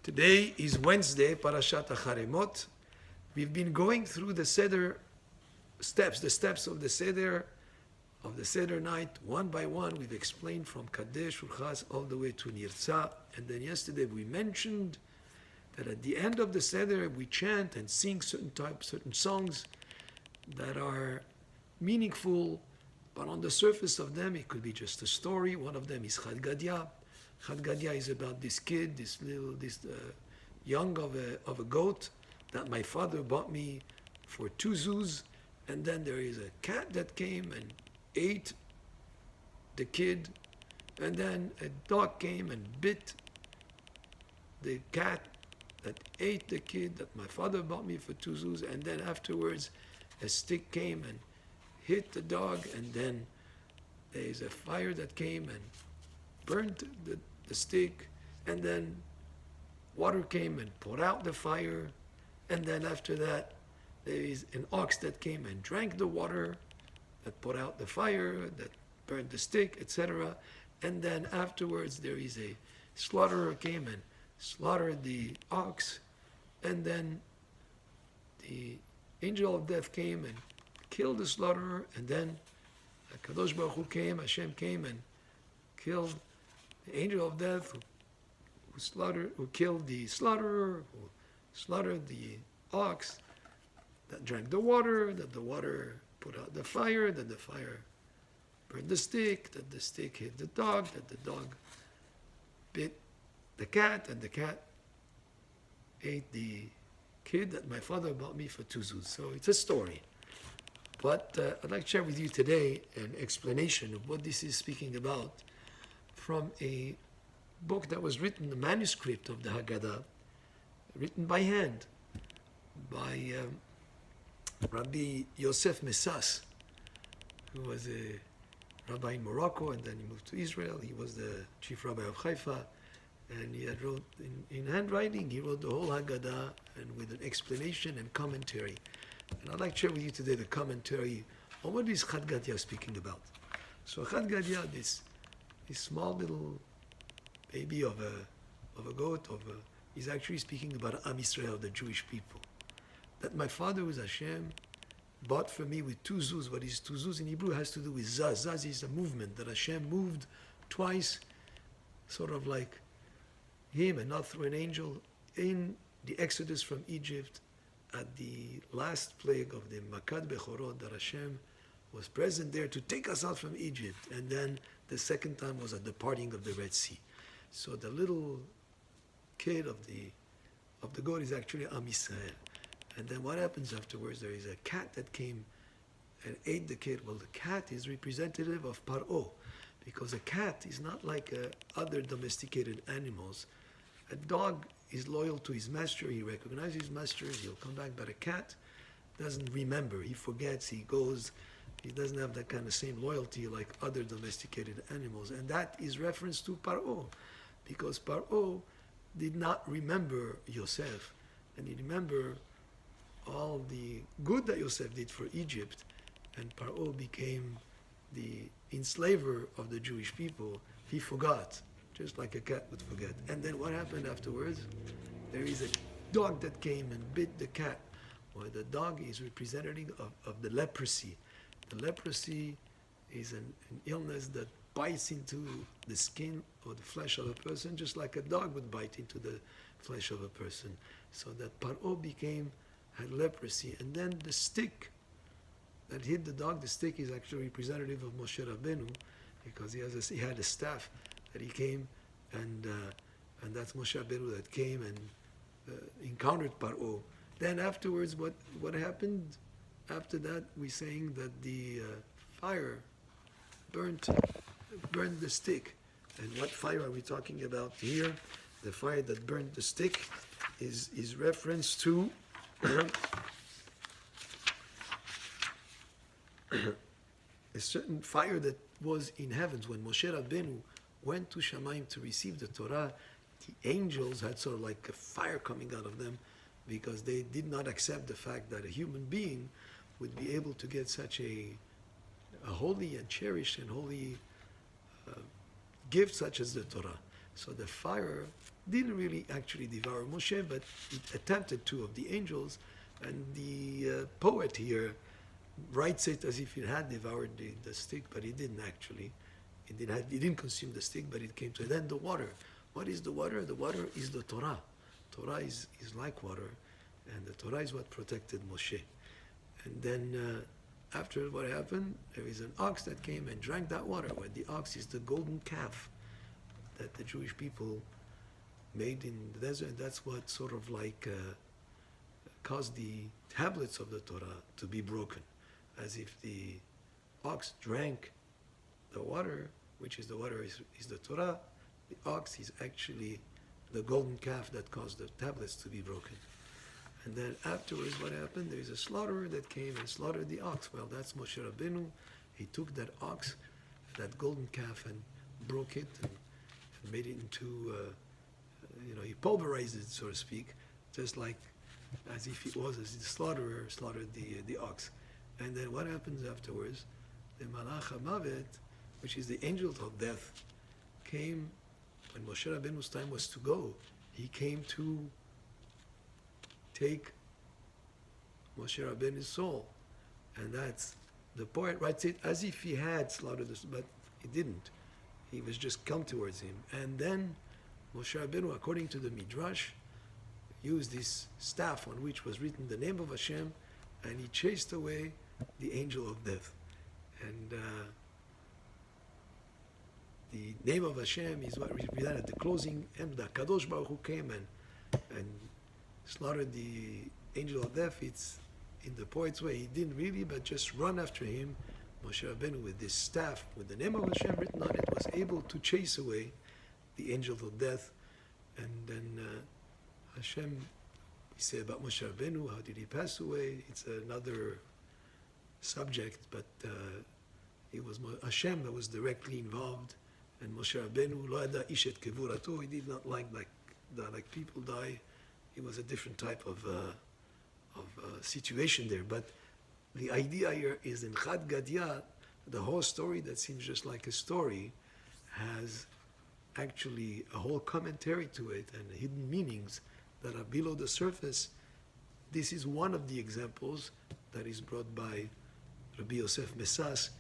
Today is Wednesday, Parashat Acharei. We've been going through the Seder steps, the steps of the Seder night, one by one. We've explained from Kadesh, Urchas, all the way to Nirtzah. And then yesterday we mentioned that at the end of the Seder we chant and sing certain songs that are meaningful, but on the surface of them it could be just a story. One of them is Gadya. Gadya is about this kid, this young of a goat that my father bought me for 2 zuz, and then there is a cat that came and ate the kid, and then a dog came and bit the cat that ate the kid that my father bought me for 2 zuz, and then afterwards a stick came and hit the dog, and then there is a fire that came and burnt the stick, and then water came and put out the fire, and then after that there is an ox that came and drank the water that put out the fire, that burned the stick, etc. And then afterwards there is a slaughterer came and slaughtered the ox, and then the angel of death came and killed the slaughterer, and then Kadosh Baruch Hu came, Hashem came and killed the angel of death who killed the slaughterer, who slaughtered the ox, that drank the water, that the water put out the fire, that the fire burned the stick, that the stick hit the dog, that the dog bit the cat, and the cat ate the kid that my father bought me for 2 zuz. So it's a story. But I'd like to share with you today an explanation of what this is speaking about from a book that was written, the manuscript of the Haggadah, written by hand by Rabbi Yosef Messas, who was a rabbi in Morocco, and then he moved to Israel. He was the chief rabbi of Haifa, and he had wrote in handwriting, he wrote the whole Haggadah, and with an explanation and commentary. And I'd like to share with you today the commentary on what is Chad Gadya speaking about. So Chad Gadya, this small little baby of a goat, is actually speaking about Am Yisrael, the Jewish people. That my father, who is Hashem, bought for me with 2 zuz. What is 2 zuz in Hebrew has to do with zaz. Zaz is a movement that Hashem moved twice, sort of like him and not through an angel, in the exodus from Egypt at the last plague of the Makad Bechorot, that Hashem was present there to take us out from Egypt. And then the second time was at the parting of the Red Sea. So the little kid of the goat is actually Am Yisrael. And then what happens afterwards? There is a cat that came and ate the kid. Well, the cat is representative of Paro, because a cat is not like other domesticated animals. A dog is loyal to his master. He recognizes his master. He'll come back. But a cat doesn't remember. He forgets. He goes. He doesn't have that kind of same loyalty like other domesticated animals. And that is reference to Paro, because Paro did not remember Yosef, and he remembered all the good that Yosef did for Egypt, and Paro became the enslaver of the Jewish people. He forgot, just like a cat would forget. And then what happened afterwards? There is a dog that came and bit the cat. Well, the dog is representative of the leprosy. The leprosy is an illness that bites into the skin or the flesh of a person, just like a dog would bite into the flesh of a person. So that Paro had leprosy. And then the stick that hit the dog, the stick is actually representative of Moshe Rabbeinu, because he had a staff that he came, and that's Moshe Rabbeinu that came and encountered Paro. Then afterwards, what happened? After that, we're saying that the fire burned the stick. And what fire are we talking about here? The fire that burned the stick is reference to a certain fire that was in heavens. When Moshe Rabbeinu went to Shamayim to receive the Torah, the angels had sort of like a fire coming out of them, because they did not accept the fact that a human being would be able to get such a holy and cherished and holy gift such as the Torah. So the fire didn't really actually devour Moshe, but it attempted to of the angels. And the poet here writes it as if it had devoured the stick, but it didn't actually. It didn't consume the stick, but it came to it. Then the water. What is the water? The water is the Torah. Torah is like water, and the Torah is what protected Moshe. And then after what happened, there is an ox that came and drank that water. Where the ox is the golden calf that the Jewish people made in the desert. That's what sort of like caused the tablets of the Torah to be broken, as if the ox drank the water, which is the water is the Torah. The ox is actually the golden calf that caused the tablets to be broken. And then afterwards, what happened? There is a slaughterer that came and slaughtered the ox. Well, that's Moshe Rabbeinu. He took that ox, that golden calf, and broke it and made it into, he pulverized it, so to speak, just like as if it was as the slaughterer slaughtered the ox. And then what happens afterwards? The Malach HaMavet, which is the angel of death, came when Moshe Rabbeinu's time was to go. He came to take Moshe Rabbeinu's soul. And that's, the poet writes it as if he had slaughtered us, but he didn't. He was just come towards him. And then Moshe Rabbeinu, according to the Midrash, used this staff on which was written the name of Hashem, and he chased away the angel of death. And the name of Hashem is what represented at the closing, and the Kadosh Baruch Hu came and slaughtered the angel of death. It's in the poet's way. He didn't really, but just run after him. Moshe Rabbeinu, with this staff, with the name of Hashem written on it, was able to chase away the angel of death. And then Hashem, we say about Moshe Rabbeinu, how did he pass away? It's another subject, but it was Hashem that was directly involved. And Moshe Rabbeinu, lo yada ish et kevurato, he did not like people die. It was a different type of situation there. But the idea here is in Chad Gadya, the whole story that seems just like a story has actually a whole commentary to it and hidden meanings that are below the surface. This is one of the examples that is brought by Rabbi Yosef Mesas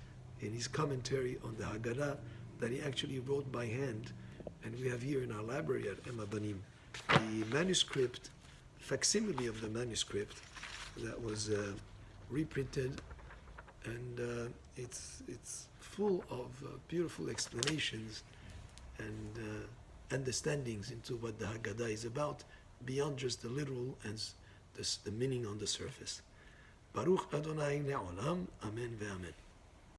in his commentary on the Haggadah that he actually wrote by hand. And we have here in our library at Emma Banim the manuscript, facsimile of the manuscript that was reprinted, and it's full of beautiful explanations and understandings into what the Haggadah is about, beyond just the literal and the meaning on the surface. Baruch Adonai Le'olam, Amen ve'amen.